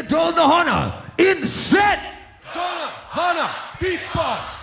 the Dona Hana in set. Dona Hana beatbox.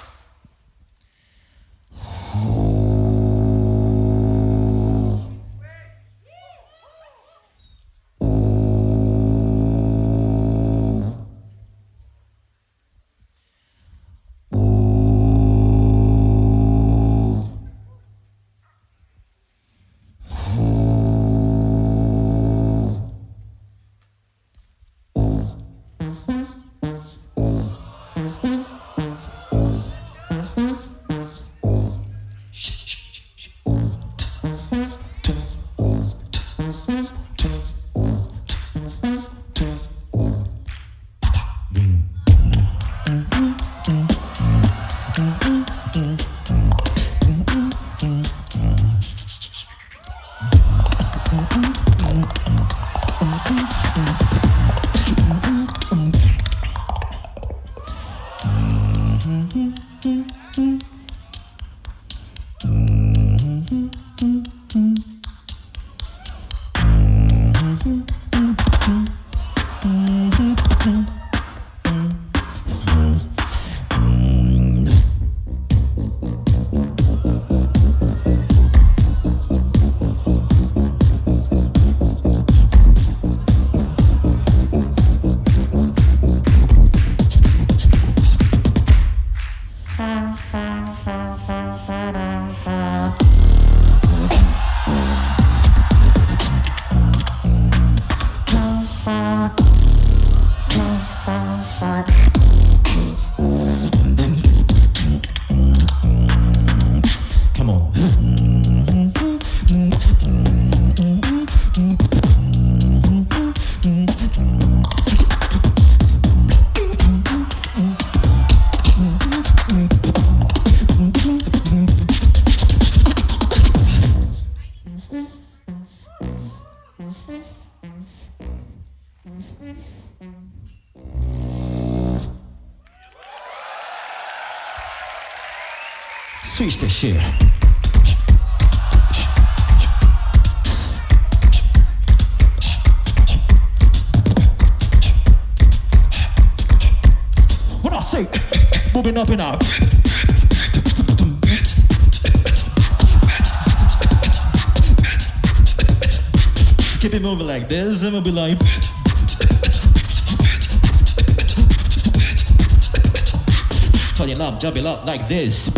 Switch that shit. When I say moving up and out, keep it moving like this, and we'll be like. Turn it up, jump it up like this.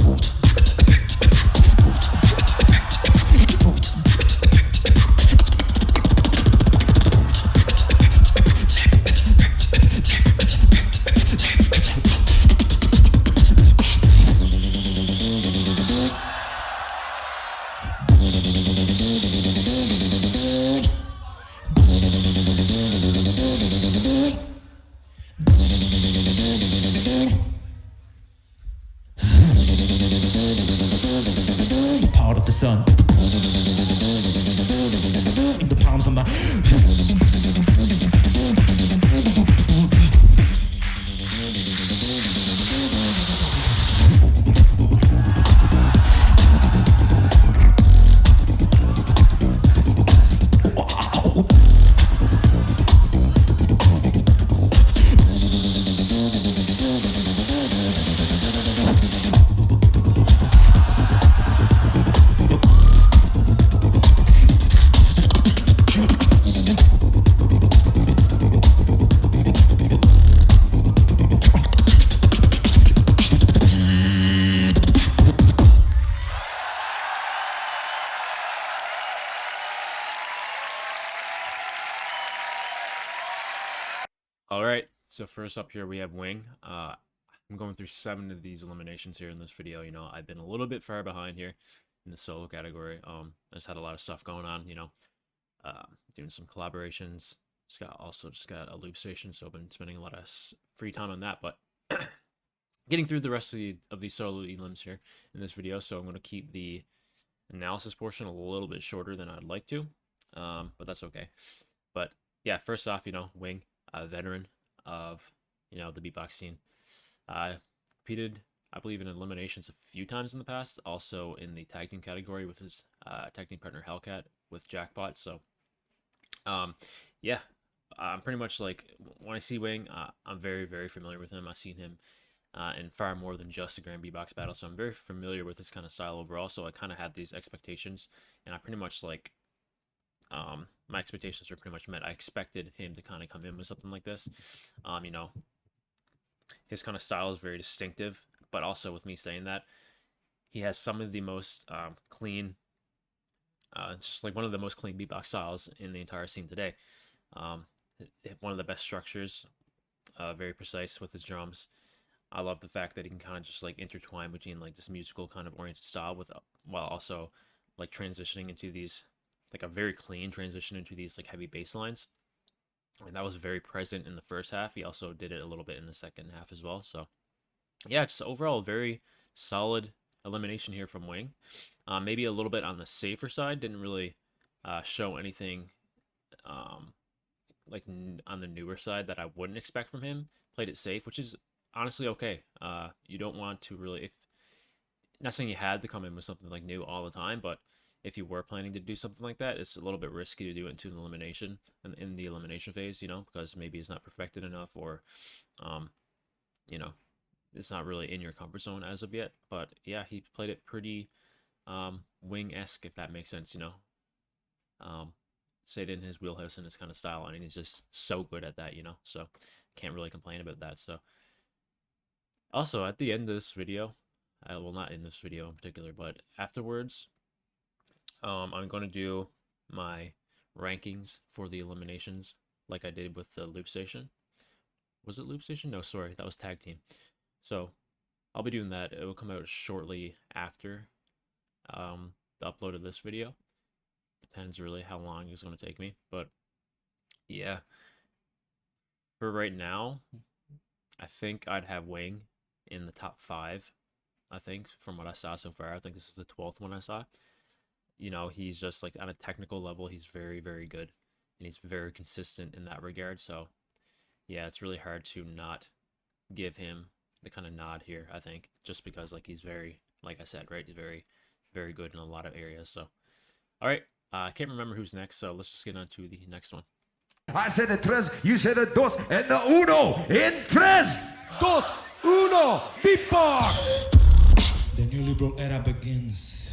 Part of the sun in the palms of my All right, so first up here we have Wing. I'm going through 7 of these eliminations here in this video. You know, I've been a little bit far behind here in the solo category. I just had a lot of stuff going on, you know, doing some collaborations. Just got a loop station, so I've been spending a lot of free time on that. But getting through the rest of these solo elims here in this video, so I'm going to keep the analysis portion a little bit shorter than I'd like to, but that's okay. But yeah, first off, you know, Wing, a veteran of, you know, the beatbox scene, competed, I believe, in eliminations a few times in the past, also in the tag team category with his tag team partner Hellcat with Jackpot. So yeah, I'm pretty much like, when I see Wing, I'm very, very familiar with him. I've seen him in far more than just the Grand B-Box battle, so I'm very familiar with his kind of style overall, so I kind of had these expectations, and I pretty much like, my expectations were pretty much met. I expected him to kind of come in with something like this. You know, his kind of style is very distinctive, but also with me saying that, he has some of the most clean, just like one of the most clean beatbox styles in the entire scene today. One of the best structures, very precise with his drums. I love the fact that he can kind of just like intertwine between like this musical kind of oriented style with, while also like transitioning into these, like a very clean transition into these like heavy bass lines. And that was very present in the first half. He also did it a little bit in the second half as well. So yeah, just overall very solid elimination here from Wing. Maybe a little bit on the safer side. Didn't really show anything like on the newer side that I wouldn't expect from him. Played it safe, which is honestly okay. You don't want to really, if not saying you had to come in with something like new all the time, but if you were planning to do something like that, it's a little bit risky to do it into an elimination, in the elimination phase, you know, because maybe it's not perfected enough, or you know, it's not really in your comfort zone as of yet. But yeah, he played it pretty Wing-esque, if that makes sense, you know. Stayed in his wheelhouse and his kind of style, and he's just so good at that, you know, so can't really complain about that. So also at the end of this video, well, not in this video in particular, but afterwards, I'm going to do my rankings for the eliminations like I did with the Loop Station. Was it Loop Station? No, sorry, that was Tag Team. So I'll be doing that. It will come out shortly after the upload of this video. Depends really how long it's going to take me, but yeah, for right now, I think I'd have Wing in the top 5. I think from what I saw so far, I think this is the 12th one I saw. You know, he's just like on a technical level, he's very, very good, and he's very consistent in that regard. So yeah, it's really hard to not give him the kind of nod here, I think, just because like he's very, like I said, right, he's very, very good in a lot of areas. So all right, I can't remember who's next, so let's just get on to the next one. I said the tres, you said the dos, and the uno in tres, dos, uno, beatbox. The new liberal era begins.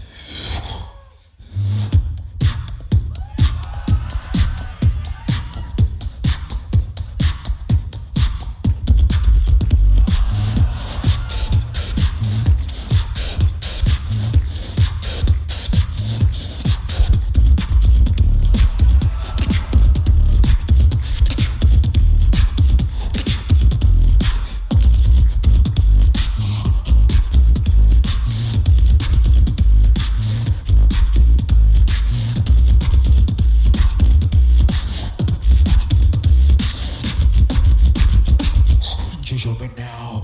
Now.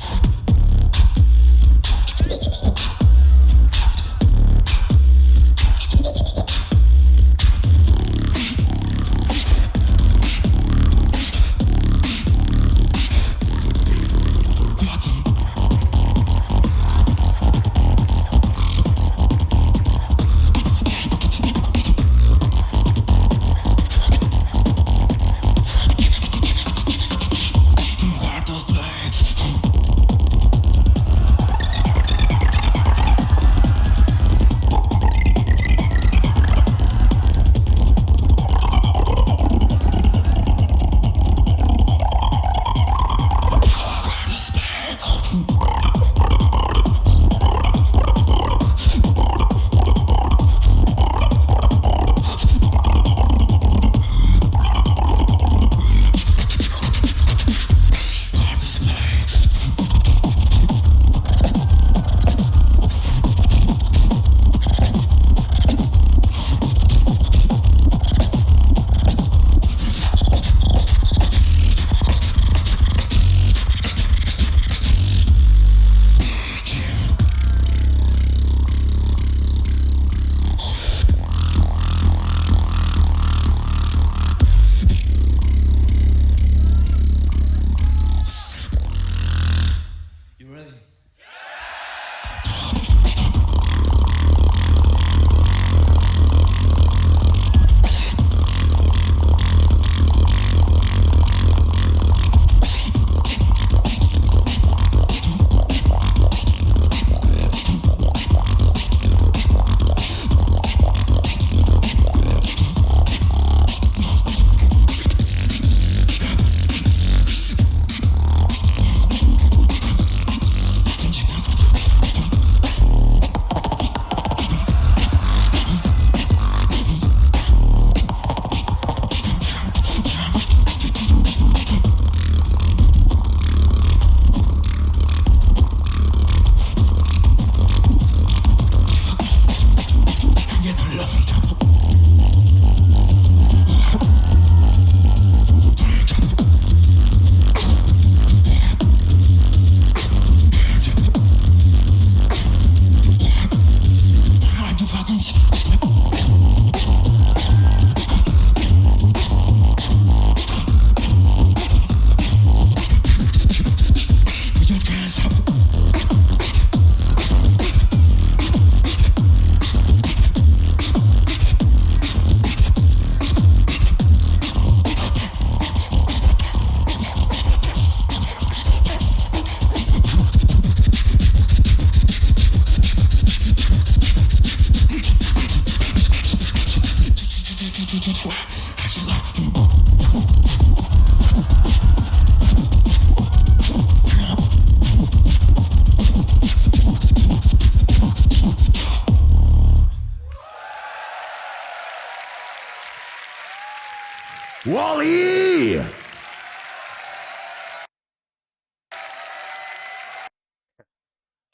Waali.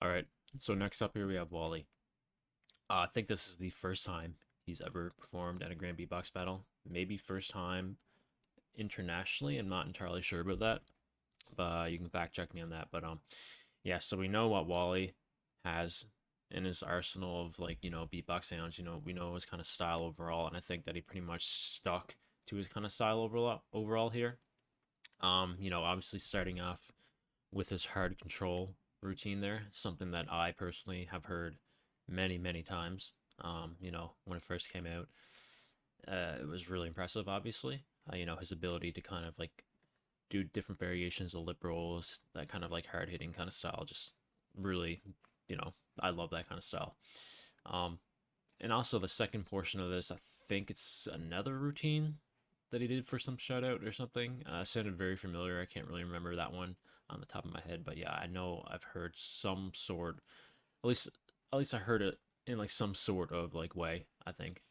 All right, so next up here we have Waali. I think this is the first time he's ever performed at a Grand Beatbox Battle. Maybe first time internationally. I'm not entirely sure about that, but you can fact check me on that. But yeah. So we know what Waali has in his arsenal of, like, you know, beatbox sounds. You know, we know his kind of style overall, and I think that he pretty much stuck to his kind of style overall here. You know, obviously starting off with his hard control routine there, something that I personally have heard many times. You know, when it first came out, it was really impressive, obviously. You know, his ability to kind of like do different variations of lip rolls, that kind of like hard hitting kind of style, just really, you know, I love that kind of style. And also the second portion of this, I think it's another routine that he did for some shout out or something. Sounded very familiar. I can't really remember that one on the top of my head, but yeah, I know I've heard some sort, at least I heard it in like some sort of like way, I think.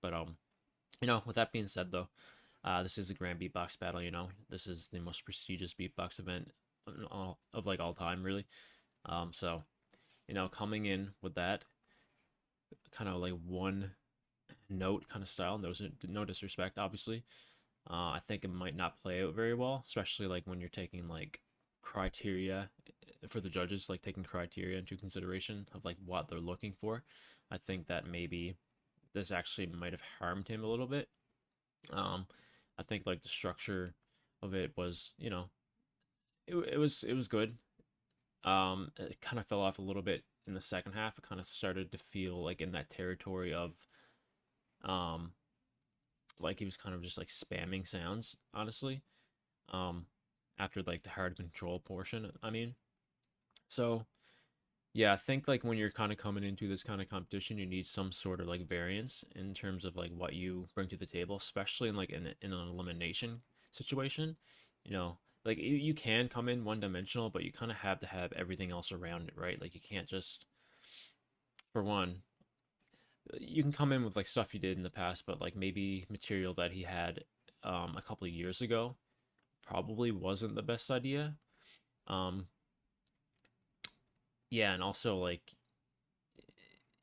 But you know, with that being said though, this is a Grand Beatbox Battle. You know, this is the most prestigious beatbox event of like all time, really. So, you know, coming in with that kind of like one note kind of style, no disrespect, obviously. I think it might not play out very well, especially like when you're taking like criteria for the judges, like taking criteria into consideration of like what they're looking for. I think that maybe this actually might have harmed him a little bit. I think like the structure of it was, you know, it was good. It kind of fell off a little bit in the second half. It kind of started to feel like in that territory of like he was kind of just like spamming sounds, honestly. After like the hard control portion, I mean. So yeah, I think like when you're kind of coming into this kind of competition, you need some sort of like variance in terms of like what you bring to the table, especially in like in an elimination situation. You know, like you can come in one dimensional, but you kind of have to have everything else around it, right? Like you can't just, for one, you can come in with like stuff you did in the past, but like maybe material that he had a couple of years ago probably wasn't the best idea. Yeah, and also like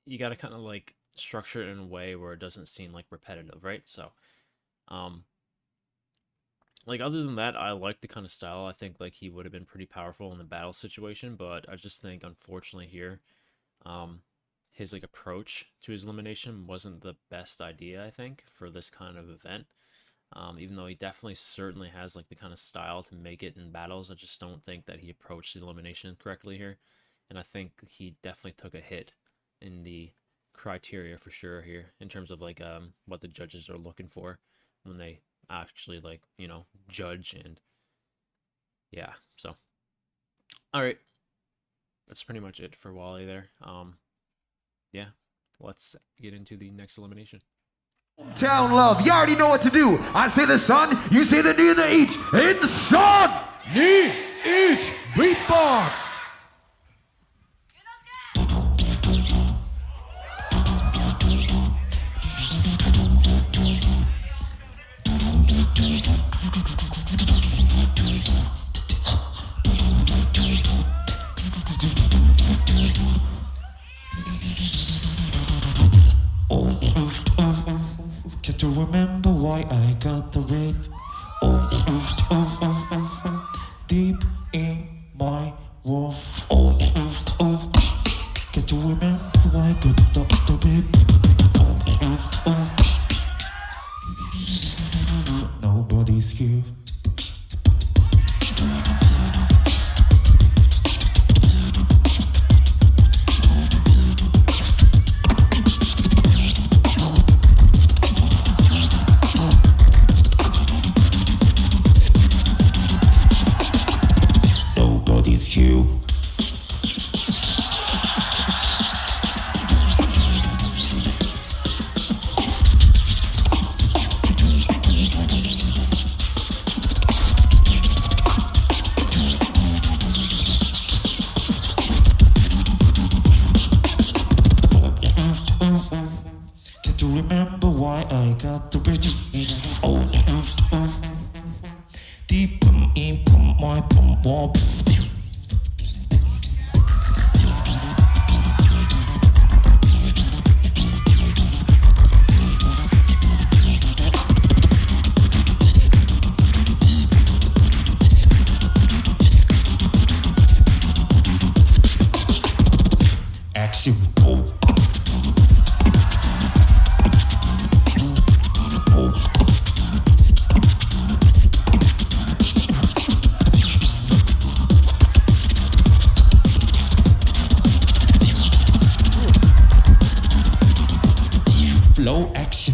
you got to kind of like structure it in a way where it doesn't seem like repetitive, right? So like other than that, I like the kind of style. I think like he would have been pretty powerful in the battle situation, but I just think unfortunately here his like approach to his elimination wasn't the best idea, I think, for this kind of event. Even though he definitely certainly has like the kind of style to make it in battles, I just don't think that he approached the elimination correctly here. And I think he definitely took a hit in the criteria for sure here in terms of like what the judges are looking for when they actually like, you know, judge. And yeah, so all right, that's pretty much it for Waali there. Yeah, let's get into the next elimination. Town love, you already know what to do. I say the sun, you say the knee, the each. In the sun, knee, each, beatbox. Can't you remember why I got the rhythm? Deep in my world. Can't you remember why I got the rhythm? Nobody's here. You. Can't you remember why I got the rhythm? Whoa. Action. Oh. Oh. Flow action.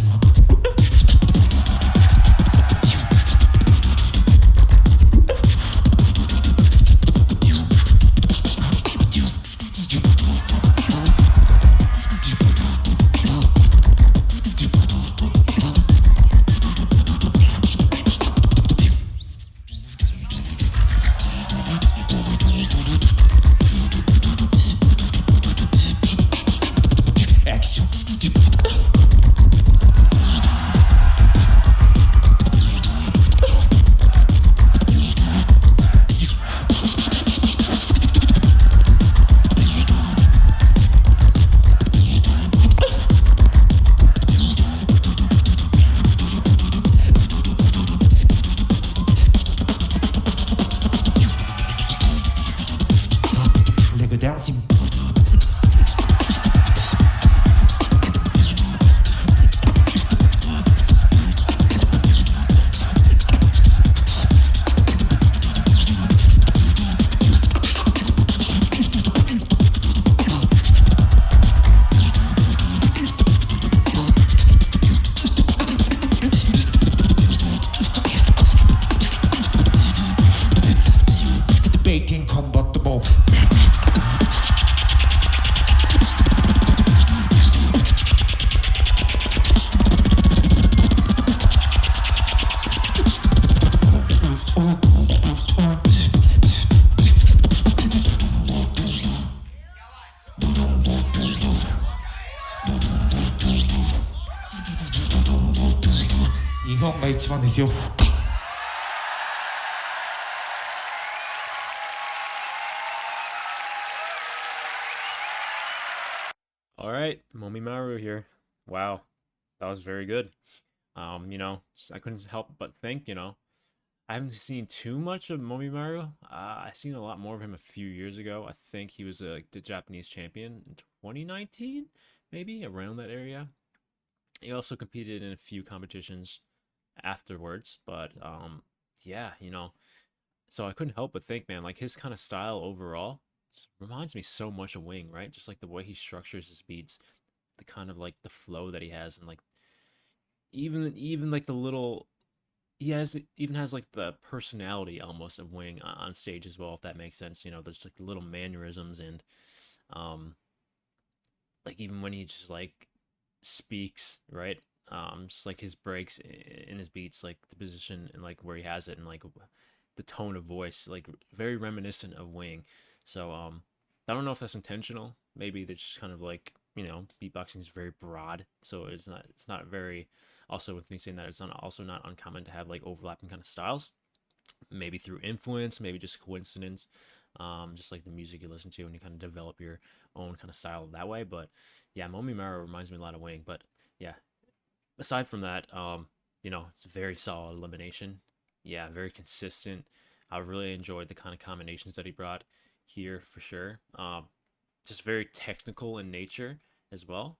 Action. Lego dancing. Baking combustible. 일본가 이치반ですよ. All right, Momimaru here. Wow, that was very good. You know, I couldn't help but think, you know, I haven't seen too much of Momimaru. I seen a lot more of him a few years ago. I think he was the Japanese champion in 2019, maybe around that area. He also competed in a few competitions afterwards, but yeah, you know, so I couldn't help but think, man, like his kind of style overall just reminds me so much of Wing, right? Just like the way he structures his beats, the kind of like the flow that he has, and like even like the little even has like the personality almost of Wing on stage as well, if that makes sense. You know, there's like the little mannerisms and um like even when he just like speaks, right? Just like his breaks in his beats, like the position and like where he has it, and like the tone of voice, like very reminiscent of Wing. So I don't know if that's intentional. Maybe they're just kind of like, you know, beatboxing is very broad, so it's not very. Also, with me saying that, it's not also not uncommon to have like overlapping kind of styles. Maybe through influence, maybe just coincidence, just like the music you listen to, and you kind of develop your own kind of style that way. But yeah, Momimaru reminds me a lot of Wing. But yeah, aside from that, you know, it's a very solid elimination. Yeah, very consistent. I really enjoyed the kind of combinations that he brought here for sure. Just very technical in nature as well.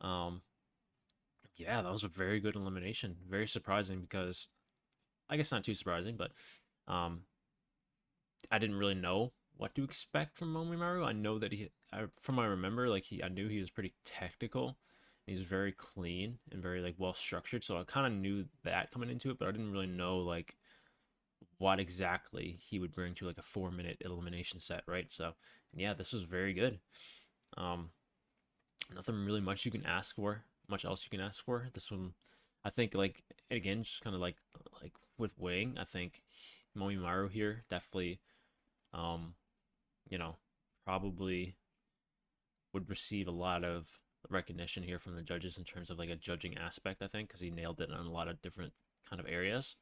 Um, yeah, that was a very good elimination. Very surprising because I guess not too surprising, but um, I didn't really know what to expect from Momimaru. I know that from what I remember, like I knew he was pretty technical. He was very clean and very like well structured, so I kind of knew that coming into it, but I didn't really know like what exactly he would bring to like a 4-minute elimination set, right? So yeah, this was very good. Um, Nothing really much else you can ask for. This one, I think, like again, just kind of like with Wing, I think Momimaru here definitely, um, you know, probably would receive a lot of recognition here from the judges in terms of like a judging aspect. I think because he nailed it on a lot of different kind of areas.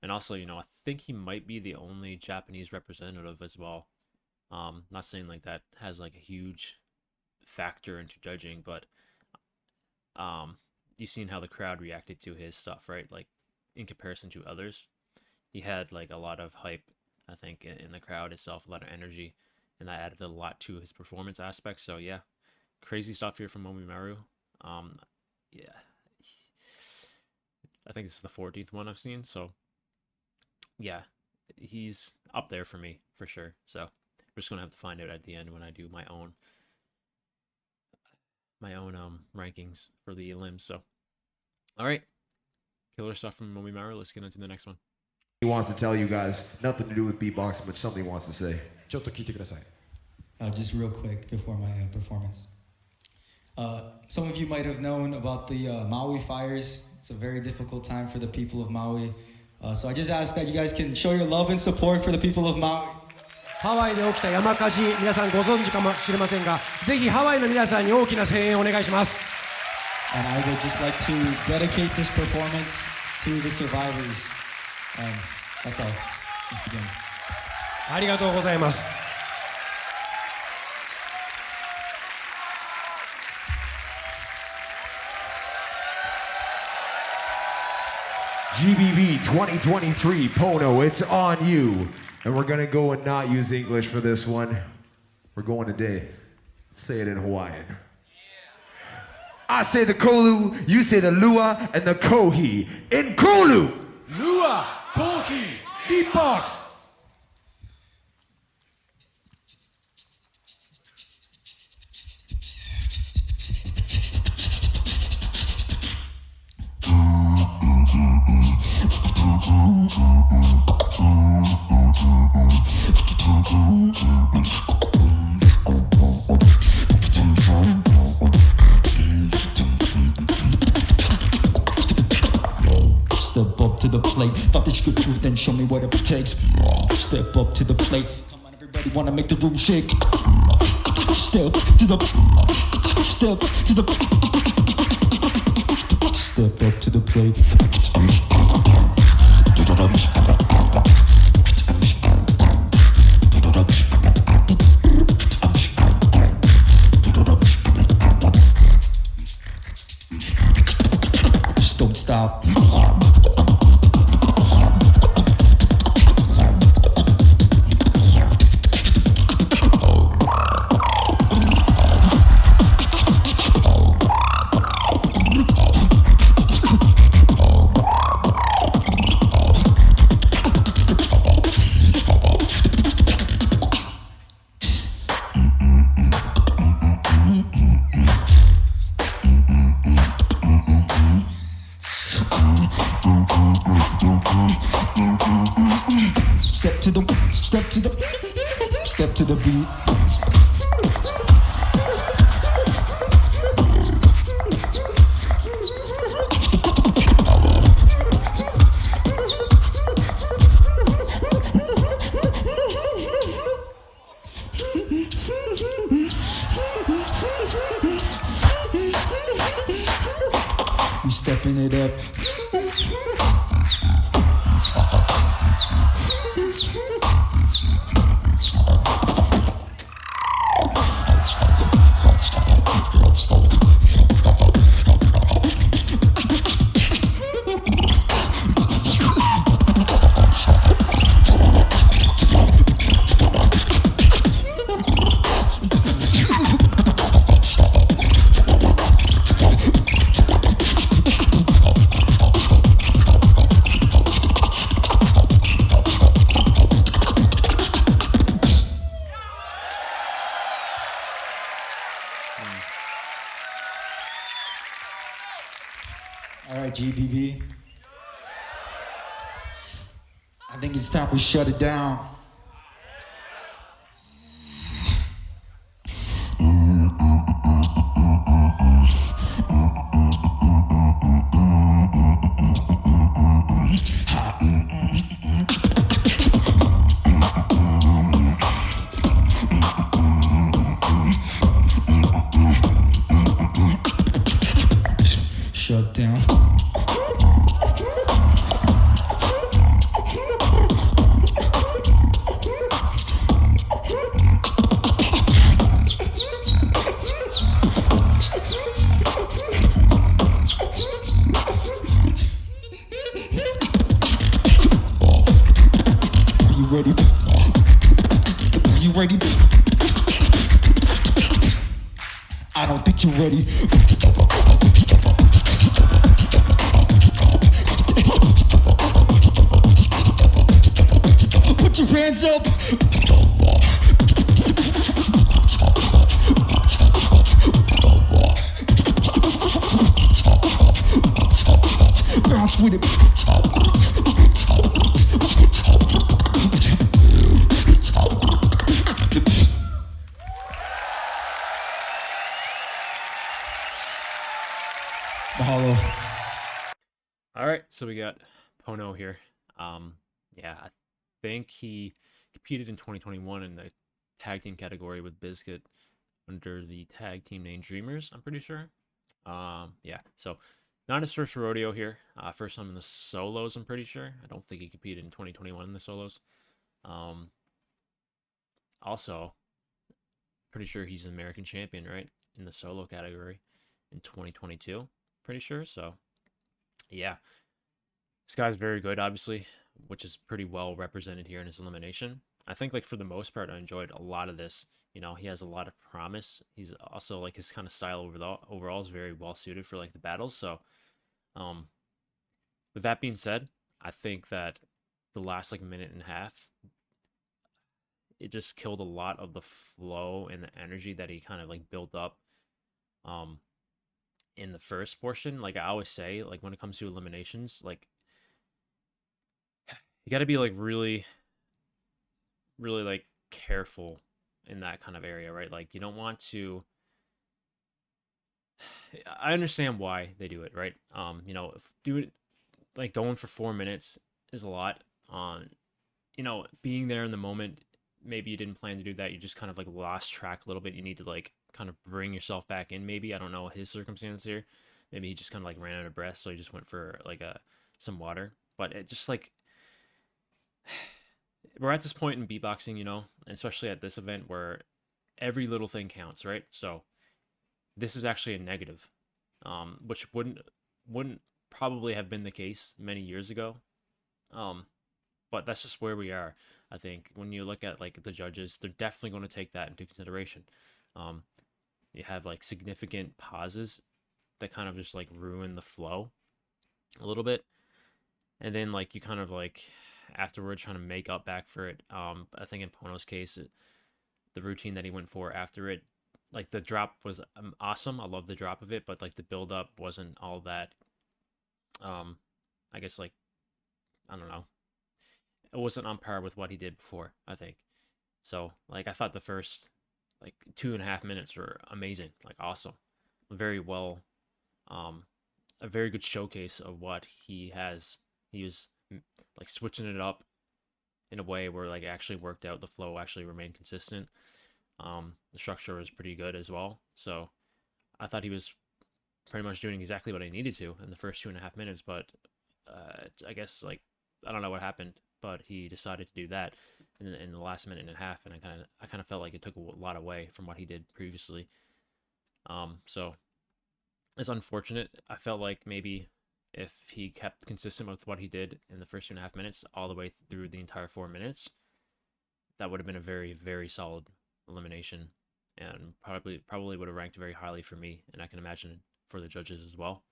And also, you know, I think he might be the only Japanese representative as well. Not saying like that has like a huge factor into judging, but you've seen how the crowd reacted to his stuff, right? Like in comparison to others, he had like a lot of hype, I think, in the crowd itself, a lot of energy, and that added a lot to his performance aspect. So yeah, crazy stuff here from Momimaru. Yeah, I think this is the 14th one I've seen, so yeah, he's up there for me for sure. So we're just gonna have to find out at the end when I do my own rankings for the Elims. So all right, killer stuff from Momimaru. Let's get into the next one. He wants to tell you guys nothing to do with beatboxing, but something he wants to say. ちょっと聞いてください Just real quick before my performance. Some of you might have known about the Maui fires. It's a very difficult time for the people of Maui. So I just ask that you guys can show your love and support for the people of Maui. ハワイで起きた山火事、皆さんご存知かもしれませんが、ぜひハワイの皆さんに大きな声援をお願いします。And I would just like to dedicate this performance to the survivors. That's all. Let's begin. ありがとうございます。GBB23 Pono, it's on you. And we're gonna go and not use English for this one. We're going today. Say it in Hawaiian. I say the Kolu, you say the Lua, and the Kohi. In Kolu! Lua, Kohi, beatbox. Step up to the plate. Thought that you could prove, then show me what it takes. Step up to the plate. Come on, everybody, wanna make the room shake. Step to the. Step to the. Step up to the plate. Just don't stop. Step to the beat. We stepping it up. All right, GBB. I think it's time we shut it down. Shut down. you ready? I don't think you're ready. Put your hands up. Bounce with it. Mahalo. All right, so we got Pono here. Yeah, I think he competed in 2021 in the tag team category with Biscuit under the tag team name Dreamers, I'm pretty sure. Yeah, so not his first rodeo here. First time in the solos, I'm pretty sure. I don't think he competed in 2021 in the solos. Also, pretty sure he's an American champion, right? In the solo category in 2022, pretty sure. So, yeah. This guy's very good, obviously, which is pretty well represented here in his elimination. I think, like, for the most part, I enjoyed a lot of this. You know, he has a lot of promise. He's also, like, his kind of style overall is very well suited for, like, the battles. So, with that being said, I think that the last, like, minute and a half, it just killed a lot of the flow and the energy that he kind of, like, built up in the first portion. Like I always say, like, when it comes to eliminations, like, you got to be, like, really, really, like, careful in that kind of area, right? Like, you don't want to... I understand why they do it, right? You know, if do it, like, going for 4 minutes is a lot. You know, being there in the moment, maybe you didn't plan to do that. You just kind of, like, lost track a little bit. You need to, like, kind of bring yourself back in, maybe. I don't know his circumstance here. Maybe he just kind of, like, ran out of breath, so he just went for, like, some water. But it just, like... We're at this point in beatboxing, you know, and especially at this event where every little thing counts, right? So this is actually a negative, which wouldn't probably have been the case many years ago. But that's just where we are. I think when you look at, like, the judges, they're definitely going to take that into consideration. You have, like, significant pauses that kind of just, like, ruin the flow a little bit. And then, like, you kind of, like, afterwards trying to make up back for it. I think in Pono's case, the routine that he went for after it, like, the drop was awesome. I love the drop of it, but, like, the build up wasn't all that, I guess, like, I don't know. It wasn't on par with what he did before, I think. So, like, I thought the first, like, 2.5 minutes were amazing, like, awesome. Very well, a very good showcase of what he has. He was, like, switching it up in a way where, like, it actually worked out. The flow actually remained consistent. The structure was pretty good as well. So I thought he was pretty much doing exactly what I needed to in the first 2.5 minutes. But I guess, like, I don't know what happened, but he decided to do that in the last minute and a half, and I kind of felt like it took a lot away from what he did previously. So it's unfortunate. I felt like maybe if he kept consistent with what he did in the first 2.5 minutes all the way through the entire 4 minutes, that would have been a very, very solid elimination, and probably would have ranked very highly for me, and I can imagine for the judges as well.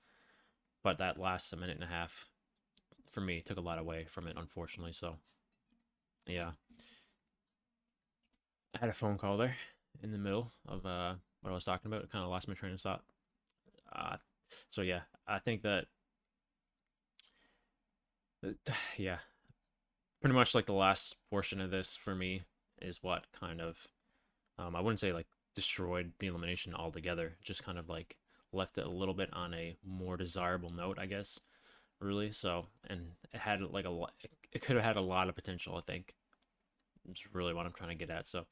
But that last minute and a half, for me, took a lot away from it, unfortunately. So, yeah. I had a phone call there in the middle of what I was talking about. It kind of lost my train of thought. So, yeah, I think that, yeah, pretty much, like, the last portion of this for me is what kind of, I wouldn't say, like, destroyed the elimination altogether. Just kind of, like, left it a little bit on a more desirable note, I guess, really. So, and it had, like, it could have had a lot of potential, I think. It's really what I'm trying to get at. So,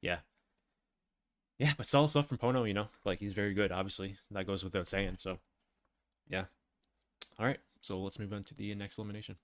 yeah. Yeah, but solid stuff from Pono, you know. Like, he's very good, obviously. That goes without saying. So, yeah. All right. So let's move on to the next elimination.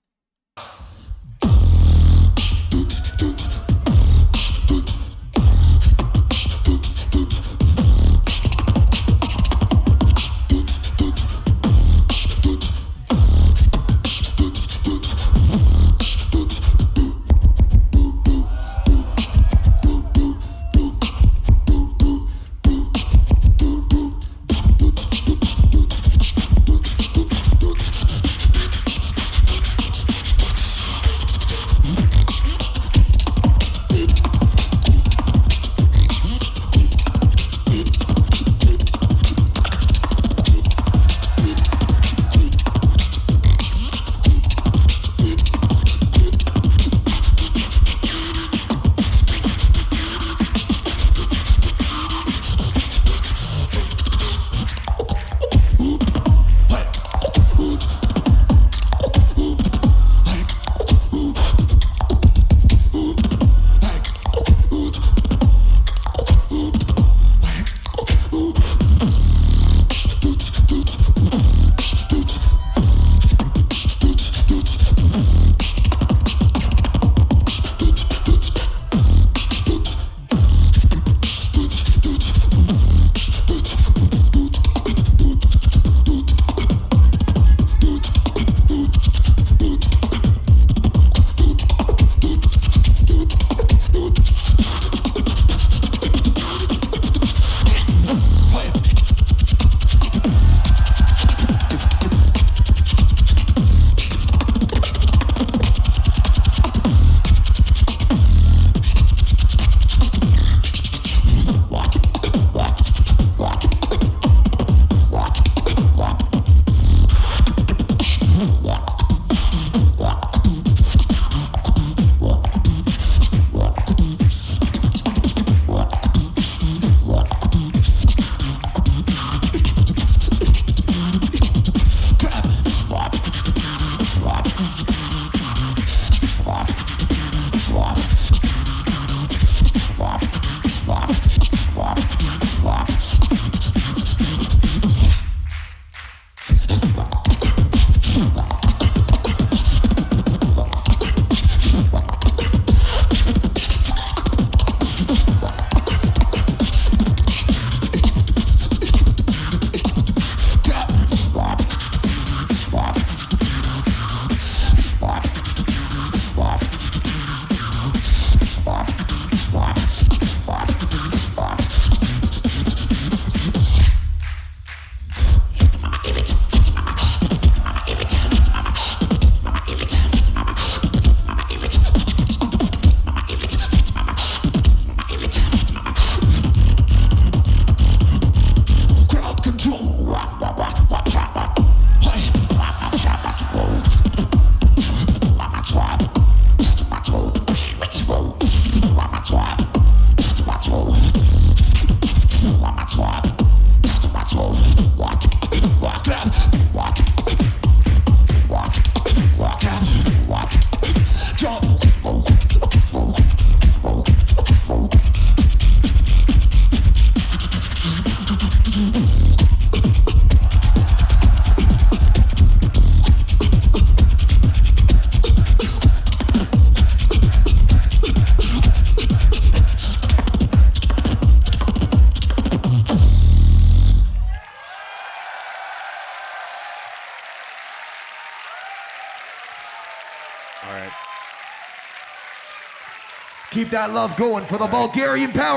Keep that love going for the Bulgarian power.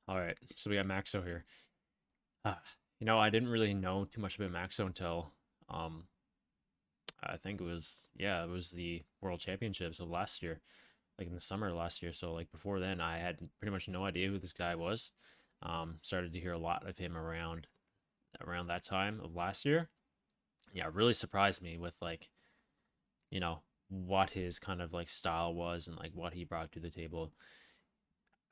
All right, so we got Maxo here. You know, I didn't really know too much about Maxo until I think it was the World Championships of last year, like in the summer of last year. So like before then, I had pretty much no idea who this guy was. Started to hear a lot of him around that time of last year. Yeah, it really surprised me with like, you know, what his kind of like style was and like what he brought to the table.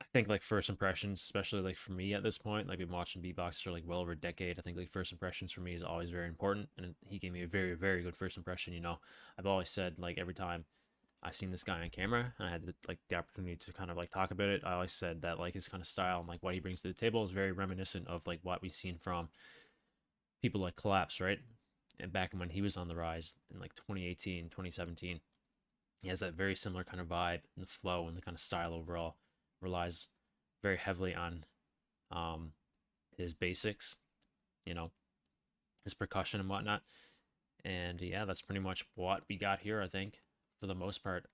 I think like first impressions, especially like for me at this point, like been watching beatbox for like well over a decade. I think like first impressions for me is always very important, and he gave me a very, very good first impression. You know, I've always said like every time I've seen this guy on camera and I had like the opportunity to kind of like talk about it, I always said that like his kind of style and like what he brings to the table is very reminiscent of like what we've seen from people like Collapse, right? And back when he was on the rise in like 2018, 2017, he has that very similar kind of vibe and the flow and the kind of style overall. Relies very heavily on his basics, you know, his percussion and whatnot. And yeah, that's pretty much what we got here, I think, for the most part.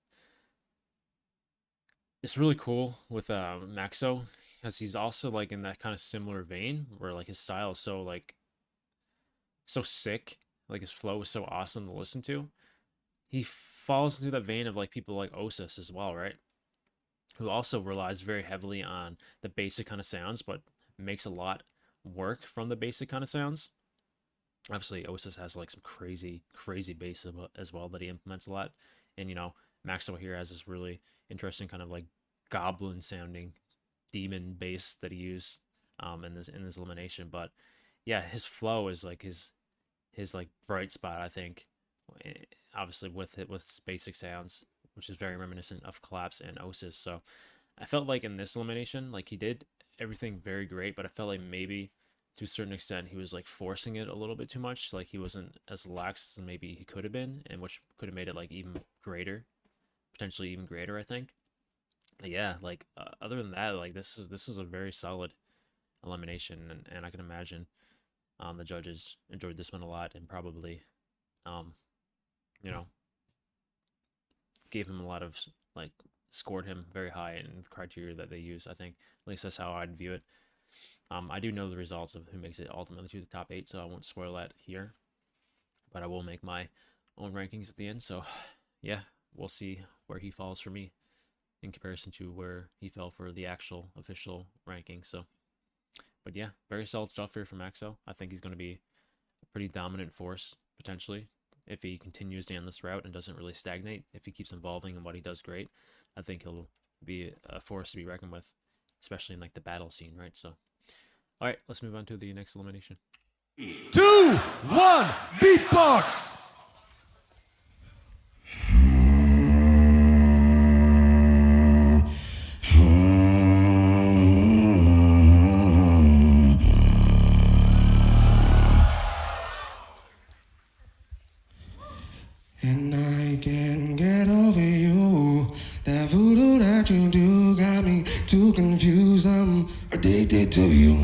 It's really cool with Maxo, because he's also like in that kind of similar vein where like his style is so like so sick, like his flow is so awesome to listen to. He falls into that vein of like people like Osis as well, right? Who also relies very heavily on the basic kind of sounds, but makes a lot work from the basic kind of sounds. Obviously, Osis has like some crazy bass as well that he implements a lot. And, you know, Maxo here has this really interesting kind of like goblin sounding demon bass that he used in this elimination. But yeah, his flow is like his like bright spot, I think. Obviously with his basic sounds, which is very reminiscent of Collapse and Osis. So I felt like in this elimination, like he did everything very great, but I felt like maybe to a certain extent he was like forcing it a little bit too much. Like he wasn't as lax as maybe he could have been, and which could have made it like even greater, potentially even greater, I think. But yeah, like other than that, like this is a very solid elimination, and I can imagine the judges enjoyed this one a lot and probably you know, gave him a lot of like scored him very high in the criteria that they use. I think at least that's how I'd view it. I do know the results of who makes it ultimately to the top 8, so I won't spoil that here, but I will make my own rankings at the end. So yeah, we'll see where he falls for me in comparison to where he fell for the actual official ranking. So, but yeah, very solid stuff here from Maxo. I think he's going to be a pretty dominant force potentially if he continues down this route and doesn't really stagnate. If he keeps evolving in what he does great, I think he'll be a force to be reckoned with, especially in like the battle scene, right? So, all right, let's move on to the next elimination. 2, 1, beatbox. And I can't get over you. That voodoo that you do got me too confused. I'm addicted to you.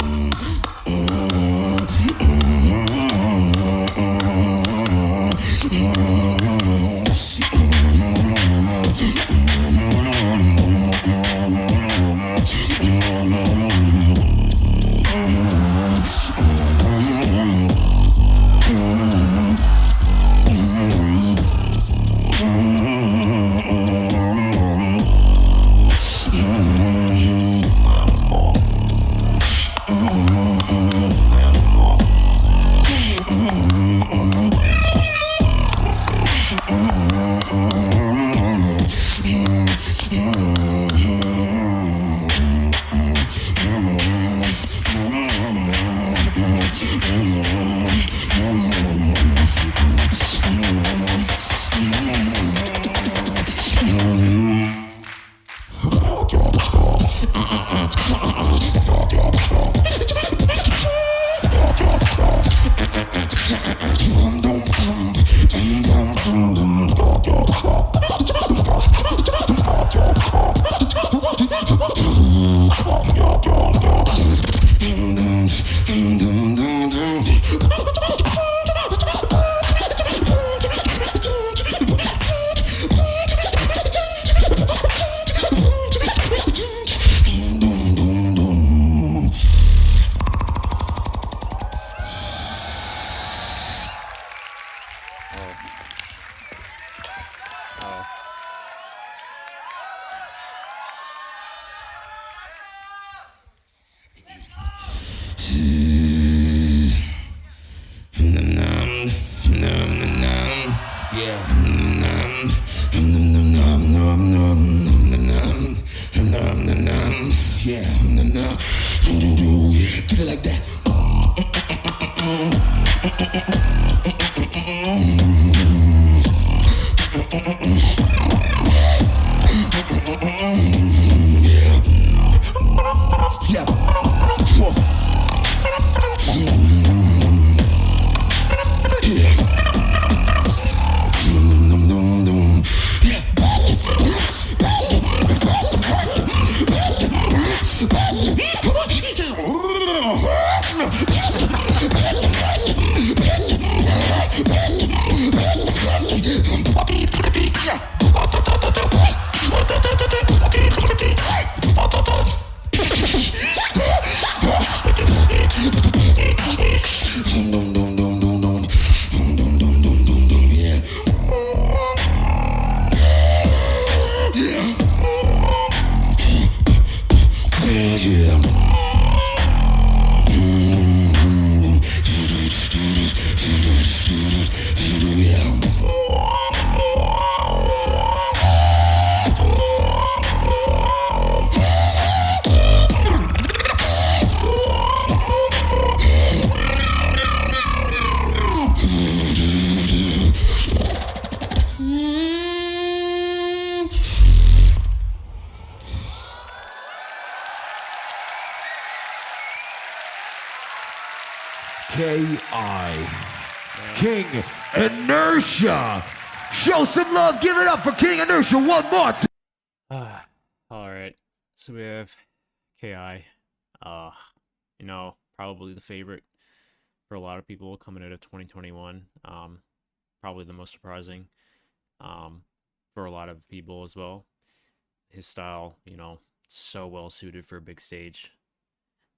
Yeah, get it like that. K.I. King Inertia. Show some love. Give it up for King Inertia one more time. All right. So we have Ki. You know, probably the favorite for a lot of people coming out of 2021. Probably the most surprising for a lot of people as well. His style, you know, so well suited for a big stage.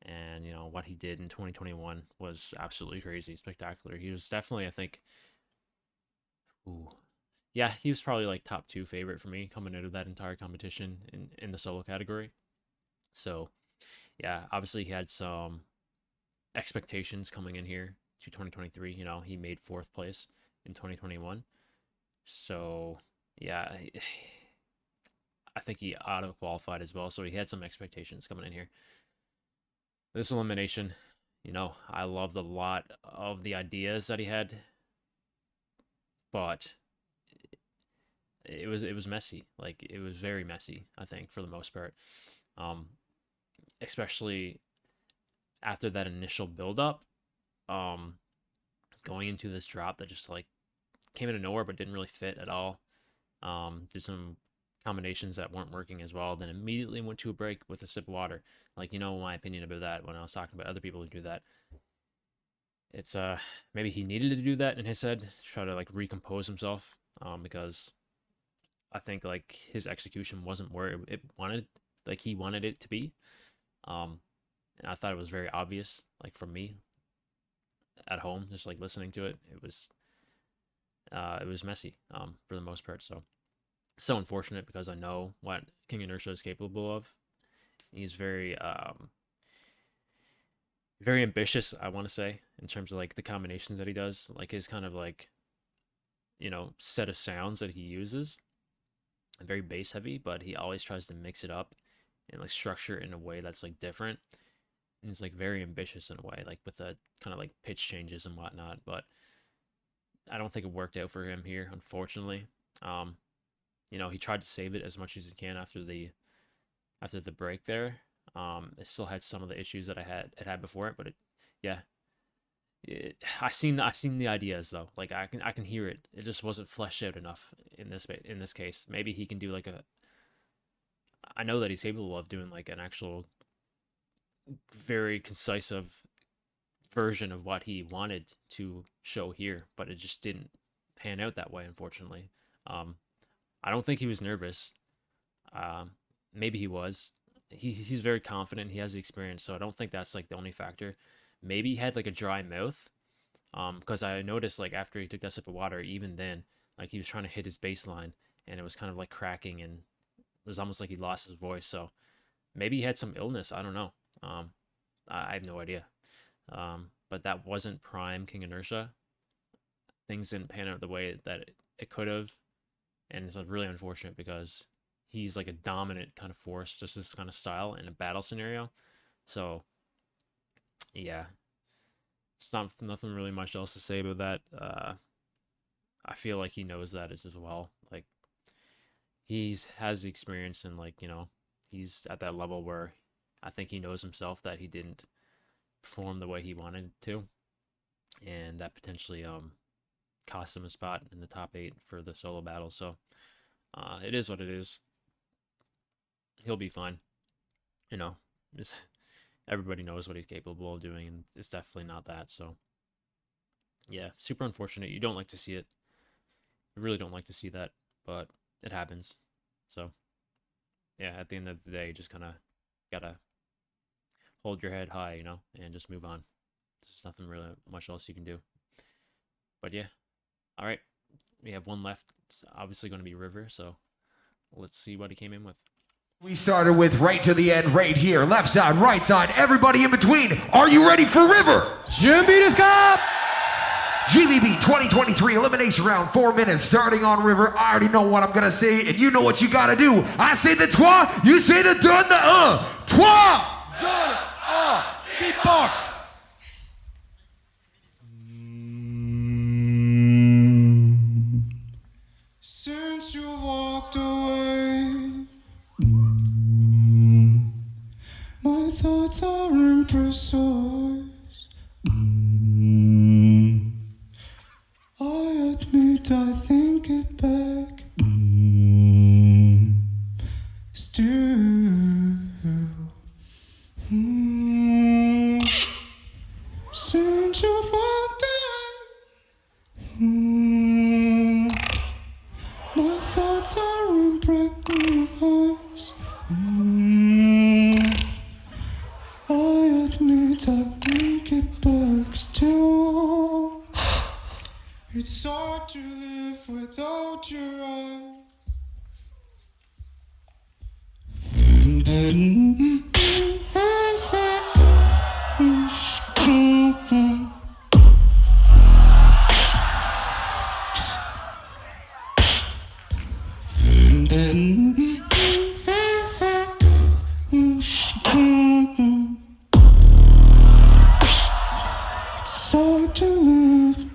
And, you know, what he did in 2021 was absolutely crazy, spectacular. He was definitely, I think, yeah, he was probably like top 2 favorite for me coming out of that entire competition in the solo category. So, yeah, obviously he had some expectations coming in here to 2023. You know, he made 4th place in 2021. So, yeah, I think he auto-qualified as well. So he had some expectations coming in here. This elimination, you know, I loved a lot of the ideas that he had, but it was messy. Like, it was very messy, I think, for the most part. Especially after that initial build-up, going into this drop that just, like, came out of nowhere but didn't really fit at all. Did some combinations that weren't working as well, then immediately went to a break with a sip of water. Like, you know my opinion about that when I was talking about other people who do that. It's maybe he needed to do that in his head to try to like recompose himself, because I think like his execution wasn't where it wanted, like he wanted it to be. And I thought it was very obvious, like from me at home, just like listening to it. It was messy for the most part. So unfortunate, because I know what King Inertia is capable of. He's very very ambitious, I want to say, in terms of like the combinations that he does, like his kind of like, you know, set of sounds that he uses. Very bass heavy, but he always tries to mix it up and like structure it in a way that's like different. And he's like very ambitious in a way, like with the kind of like pitch changes and whatnot. But I don't think it worked out for him here, unfortunately. You know, he tried to save it as much as he can after the break there. It still had some of the issues that it had before it, but I seen the ideas though. Like I can hear it. It just wasn't fleshed out enough in this case. Maybe he can do like I know that he's capable of doing like an actual very concise version of what he wanted to show here, but it just didn't pan out that way, unfortunately. I don't think he was nervous. Maybe he was. He's very confident. He has the experience, so I don't think that's like the only factor. Maybe he had like a dry mouth, because I noticed like after he took that sip of water, even then, like he was trying to hit his baseline, and it was kind of like cracking, and it was almost like he lost his voice. So maybe he had some illness. I don't know. I have no idea. But that wasn't prime King Inertia. Things didn't pan out the way that it could have, and it's really unfortunate because he's like a dominant kind of force, just this kind of style in a battle scenario. So yeah, it's nothing really much else to say about that. I feel like he knows that as well. Like has the experience, and like, you know, he's at that level where I think he knows himself that he didn't perform the way he wanted to, and that potentially cost him a spot in the top 8 for the solo battle. So it is what it is. He'll be fine. You know, everybody knows what he's capable of doing, and it's definitely not that. So yeah, super unfortunate. You don't like to see it. You really don't like to see that, but it happens. So yeah, at the end of the day, you just kind of gotta hold your head high, you know, and just move on. There's nothing really much else you can do. But yeah, all right, we have one left. It's obviously going to be River, so let's see what he came in with. We started with right to the end, right here, left side, right side, everybody in between. Are you ready for River? GBB 2023 elimination round, 4 minutes, starting on River. I already know what I'm gonna say, and you know what you gotta do. I say the trois, you say the done, the trois! Done, beatbox. Since you walked away, my thoughts are imprecise. I admit I think it back. Still, since you walked away, my thoughts are imprecise. I admit I think it back. Still, it's hard to live without your eyes. It's hard to live.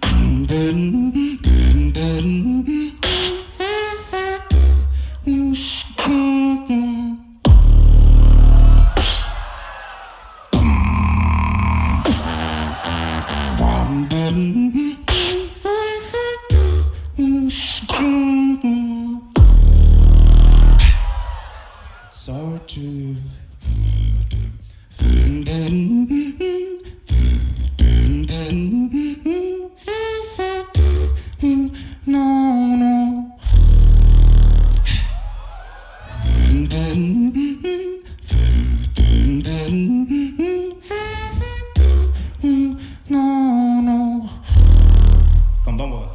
It's hard to live. No, no. No, no. Konbanwa.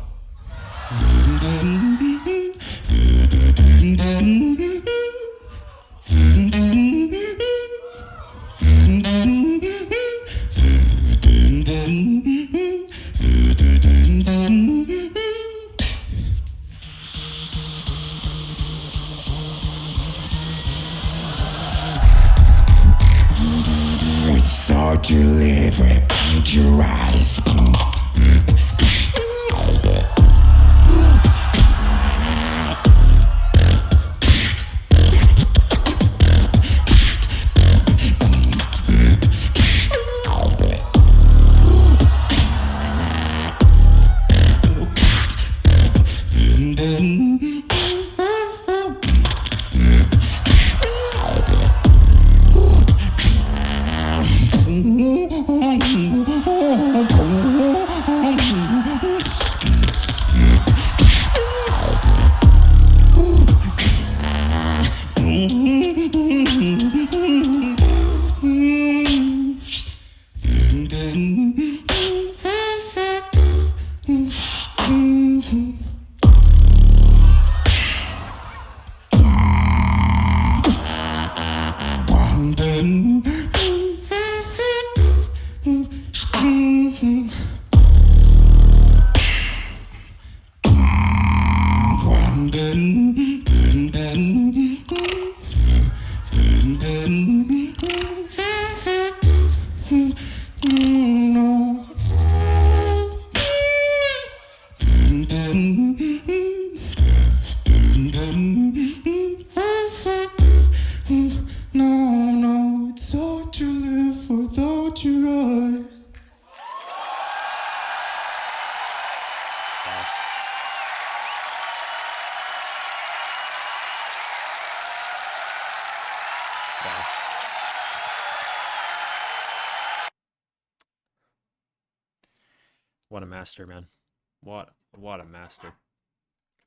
It's hard to live with your eyes. No. No, no, it's hard to live without your eyes. What a master, man. What a master.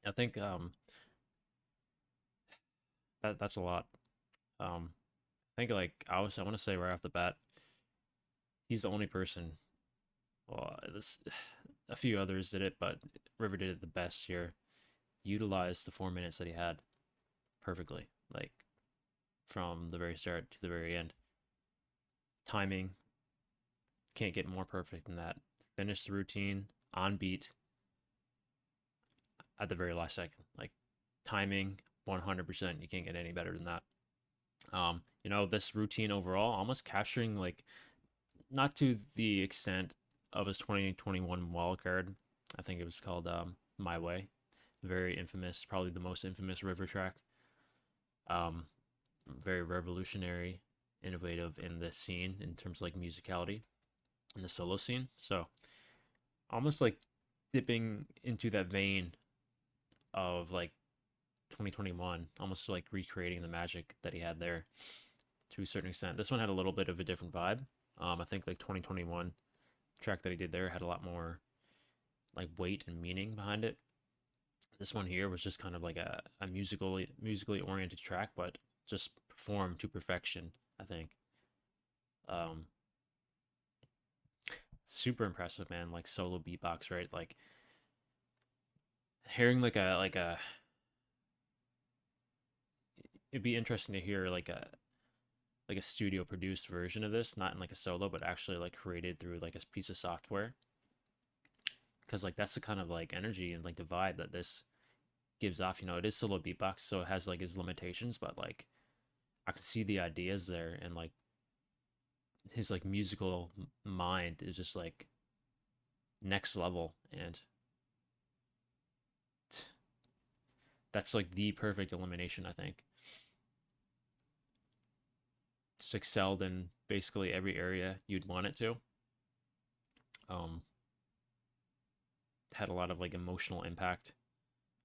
I think that's a lot. I think like I want to say right off the bat, he's the only person. Well, a few others did it, but River did it the best here. Utilized the 4 minutes that he had perfectly, like from the very start to the very end. Timing, can't get more perfect than that. Finish the routine on beat at the very last second. Like timing, 100%. You can't get any better than that. You know, this routine overall, almost capturing like, not to the extent of his 2021 wildcard. I think it was called My Way. Very infamous, probably the most infamous River track. Very revolutionary, innovative in the scene in terms of like musicality in the solo scene. So almost like dipping into that vein of like 2021, almost like recreating the magic that he had there to a certain extent. This one had a little bit of a different vibe. I think like 2021 track that he did there had a lot more like weight and meaning behind it. This one here was just kind of like a musically oriented track, but just performed to perfection, I think. Super impressive, man. Like solo beatbox, right? Like hearing like a it'd be interesting to hear like a studio produced version of this, not in like a solo, but actually like created through like a piece of software. Because like that's the kind of like energy and like the vibe that this gives off. You know, it is solo beatbox, so it has like its limitations, but like I could see the ideas there, and like his like musical mind is just like next level, and that's like the perfect elimination, I think. Just excelled in basically every area you'd want it to. Had a lot of like emotional impact,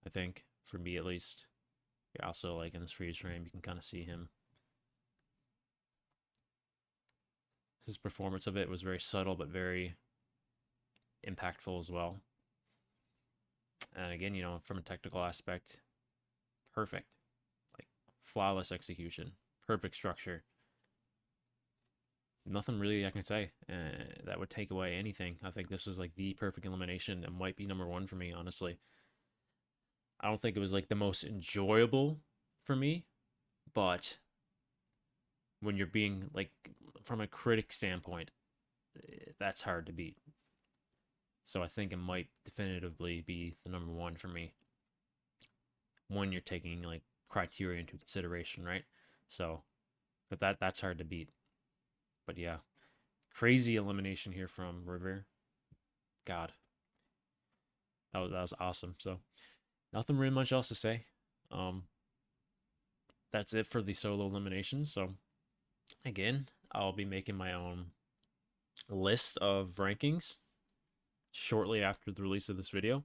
I think, for me at least. Yeah, also like in this freeze frame, you can kind of see him. His performance of it was very subtle, but very impactful as well. And again, you know, from a technical aspect, perfect. Like flawless execution, perfect structure. Nothing really I can say that would take away anything. I think this is like the perfect elimination. It might be number one for me, honestly. I don't think it was like the most enjoyable for me, but when you're being like from a critic standpoint, that's hard to beat. So I think it might definitively be the number one for me when you're taking like criteria into consideration, right? So, but that's hard to beat. But yeah, crazy elimination here from River. God, that was awesome. So nothing really much else to say. That's it for the solo eliminations. So again, I'll be making my own list of rankings shortly after the release of this video.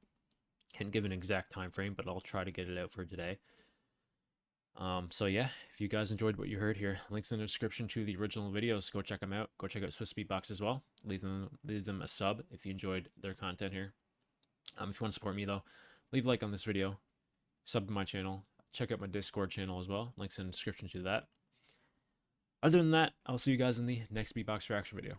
Can't give an exact time frame, but I'll try to get it out for today. So yeah, if you guys enjoyed what you heard here, links in the description to the original videos. Go check them out. Go check out Swiss Beatbox as well. Leave them a sub if you enjoyed their content here. If you want to support me though, leave a like on this video, sub to my channel, check out my Discord channel as well. Links in the description to that. Other than that, I'll see you guys in the next Beatbox reaction video.